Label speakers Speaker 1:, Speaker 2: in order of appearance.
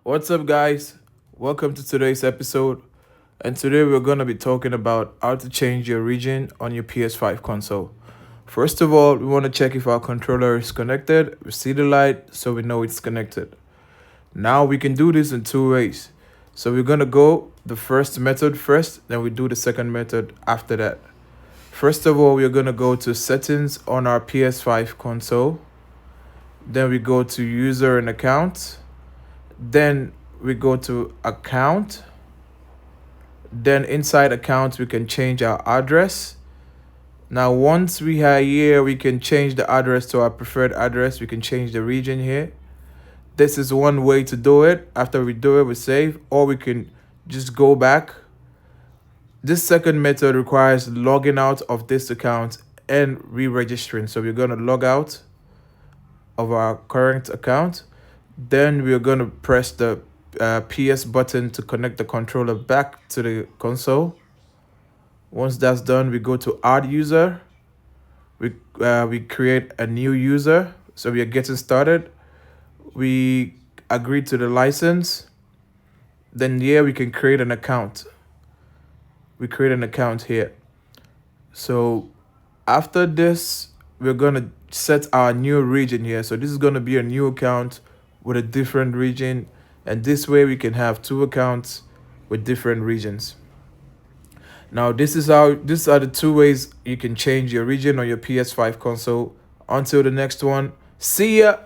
Speaker 1: What's up, guys? Welcome to today's episode. And today we're going to be talking about how to change your region on your PS5 console. First of all, we want to check if our controller is connected. We see the light, so we know it's connected. Now we can do this in two ways. So we're going to go the first method first, then we do the second method after that. First of all, we're going to go to settings on our PS5 console. Then we go to user and account. Then we go to account. Then inside account, we can change our address. Now, once we are here, we can change the address to our preferred address. We can change the region here. This is one way to do it. After we do it, we save, or we can just go back. This second method requires logging out of this account and re-registering. So we're going to log out of our current account. Then we're going to press the PS button to connect the controller back to the console. Once that's done, we go to add user. We create a new user. So we are getting started. We agree to the license. Then here we can create an account. We create an account here. So after this, we're going to set our new region here. So this is going to be a new account with a different region. And this way we can have two accounts with different regions. Now these are the two ways you can change your region on your PS5 console. Until the next one, see ya.